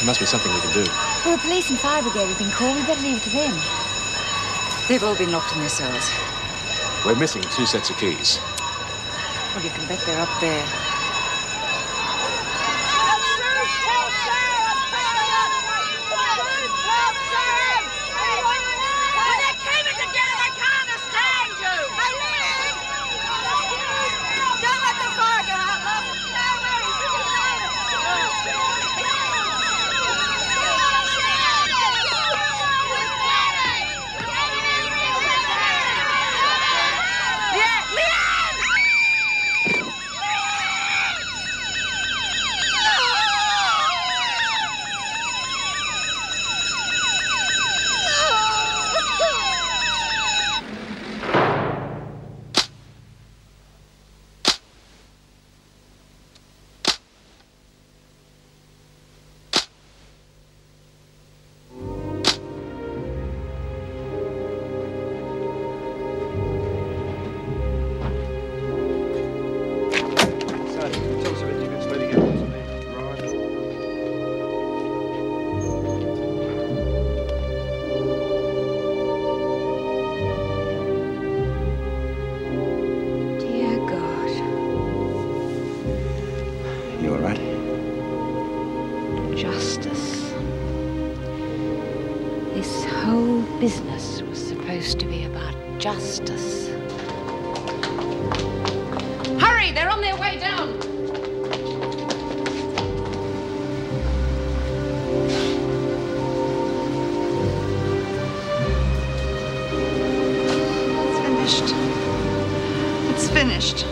There must be something we can do. Well, the police and fire brigade have been called. We'd better leave it to them. They've all been locked in their cells. We're missing 2 sets of keys. Well, you can bet they're up there. Business was supposed to be about justice. Hurry! They're on their way down! It's finished. It's finished.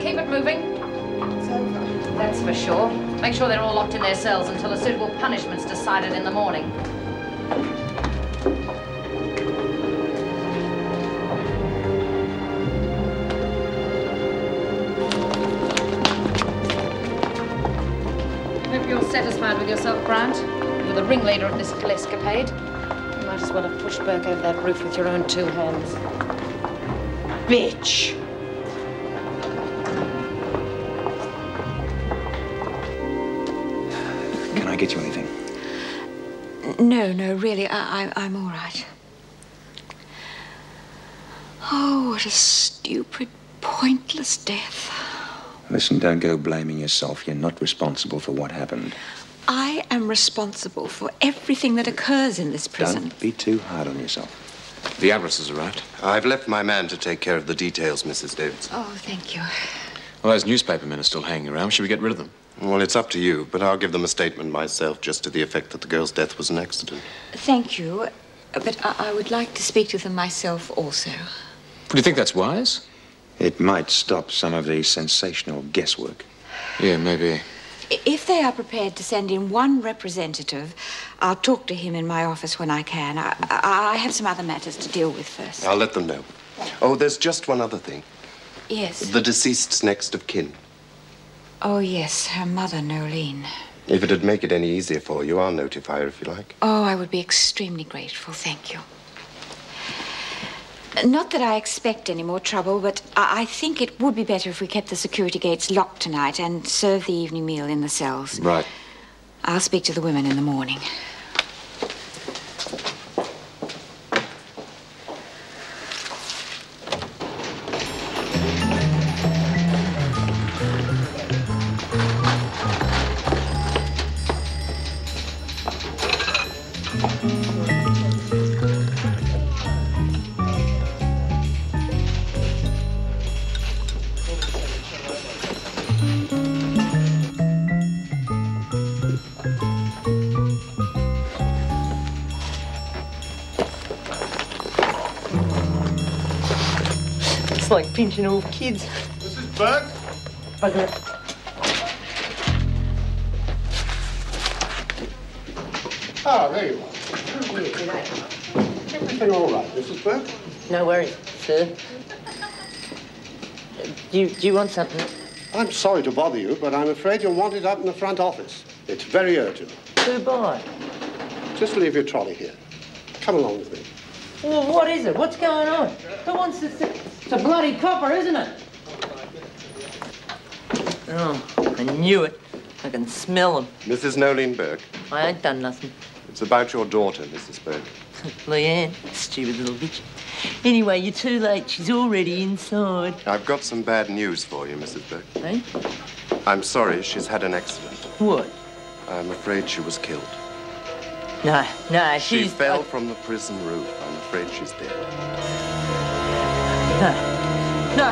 Keep it moving. It's over. That's for sure. Make sure they're all locked in their cells until a suitable punishment's decided in the morning. Hope you're satisfied with yourself, Grant. You're the ringleader of this little escapade. You might as well have pushed Burke over that roof with your own 2 hands. Bitch! Can I get you anything? No, really, I'm all right. Oh, what a stupid, pointless death. Listen, don't go blaming yourself. You're not responsible for what happened. I am responsible for everything that occurs in this prison. Don't be too hard on yourself. The address has arrived. I've left my man to take care of the details, Mrs. Davidson. Oh, thank you. Well, those newspaper men are still hanging around. Should we get rid of them? Well, it's up to you, but I'll give them a statement myself, just to the effect that the girl's death was an accident. Thank you, but I would like to speak to them myself also. Do you think that's wise? It might stop some of the sensational guesswork. Yeah, maybe. If they are prepared to send in one representative, I'll talk to him in my office when I can. I have some other matters to deal with first. I'll let them know. Oh, there's just one other thing. Yes. The deceased's next of kin. Oh, yes, her mother, Nolene. If it'd make it any easier for you, I'll notify her if you like. Oh, I would be extremely grateful, thank you. Not that I expect any more trouble, but I think it would be better if we kept the security gates locked tonight and served the evening meal in the cells. Right. I'll speak to the women in the morning. pinching off kids. Mrs. Burke? Okay. Ah, there you are. Everything all right, Mrs. Burke? No worries, sir. Do you want something? I'm sorry to bother you, but I'm afraid you're wanted up in the front office. It's very urgent. Who by? Just leave your trolley here. Come along with me. Well, what is it? What's going on? Who wants to see? It's a bloody copper, isn't it? Oh, I knew it. I can smell them. Mrs. Nolene Burke, I ain't done nothing. it's about your daughter, Mrs. Burke. Leanne, stupid little bitch. Anyway, you're too late. She's already inside. I've got some bad news for you, Mrs. Burke. Eh? I'm sorry, she's had an accident. What? I'm afraid she was killed. No, She she's... fell from the prison roof. I'm afraid she's dead. No.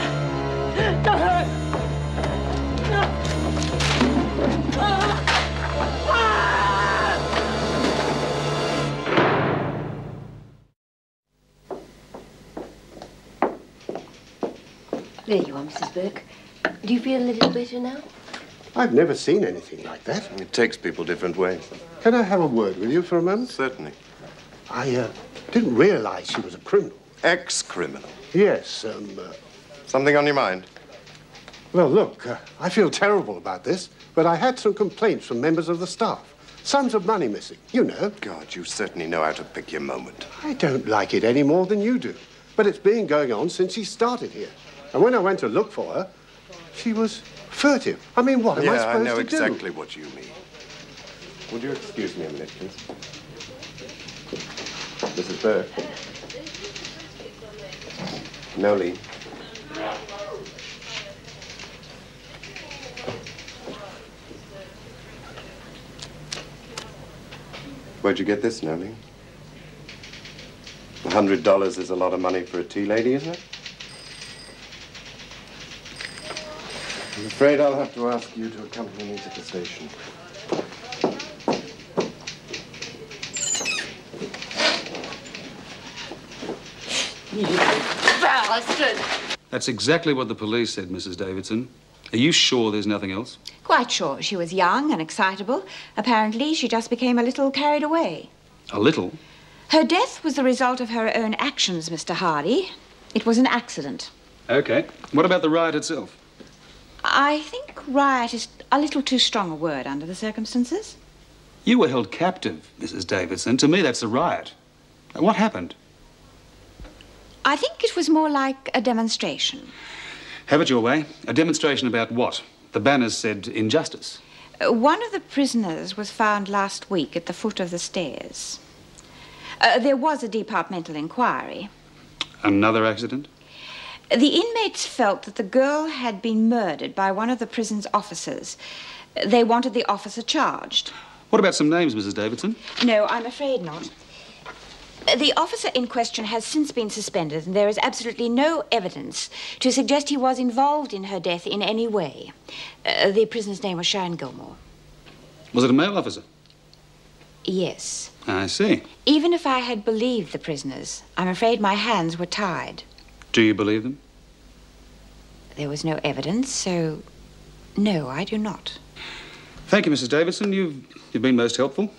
There you are, Mrs. Burke. Do you feel a little better now? I've never seen anything like that. It takes people different ways. Can I have a word with you for a moment? Certainly. I didn't realize she was a criminal. Ex-criminal. Yes, Something on your mind? well, look, I feel terrible about this, but I had some complaints from members of the staff. Sums of money missing, you know. God, you certainly know how to pick your moment. I don't like it any more than you do, but it's been going on since she started here. And when I went to look for her, she was furtive. I mean, what am I supposed to do? I know exactly what you mean. Would you excuse me a minute, please? Mrs. Burke. Nolene. Where'd you get this, Nolene? $100 is a lot of money for a tea lady, isn't it? I'm afraid I'll have to ask you to accompany me to the station. You bastard! That's exactly what the police said, Mrs. Davidson. Are you sure there's nothing else? Quite sure. She was young and excitable. Apparently, she just became a little carried away. A little? Her death was the result of her own actions, Mr. Hardy. It was an accident. Okay. What about the riot itself? I think riot is a little too strong a word under the circumstances. You were held captive, Mrs. Davidson. To me, that's a riot. What happened? I think it was more like a demonstration. Have it your way. A demonstration about what? The banners said injustice. One of the prisoners was found last week at the foot of the stairs. There was a departmental inquiry. Another accident? The inmates felt that the girl had been murdered by one of the prison's officers. They wanted the officer charged. What about some names, Mrs. Davidson? No, I'm afraid not. The officer in question has since been suspended, and there is absolutely no evidence to suggest he was involved in her death in any way. The prisoner's name was Sharon Gilmore. Was it a male officer? Yes. I see. Even if I had believed the prisoners, I'm afraid my hands were tied. Do you believe them? There was no evidence, so no, I do not. Thank you, Mrs. Davidson. You've been most helpful.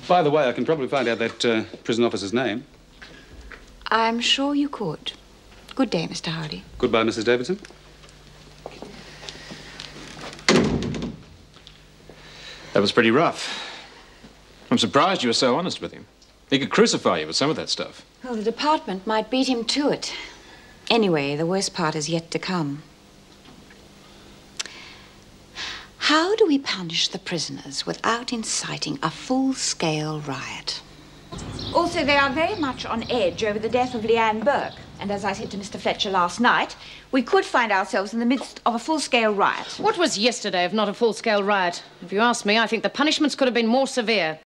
By the way, I can probably find out that prison officer's name. I'm sure you could. Good day, Mr. Hardy. Goodbye, Mrs. Davidson. That was pretty rough. I'm surprised you were so honest with him. He could crucify you with some of that stuff. Well, the department might beat him to it. Anyway, the worst part is yet to come. How do we punish the prisoners without inciting a full-scale riot? Also, they are very much on edge over the death of Leanne Burke. And as I said to Mr. Fletcher last night, we could find ourselves in the midst of a full-scale riot. What was yesterday if not a full-scale riot? If you ask me, I think the punishments could have been more severe.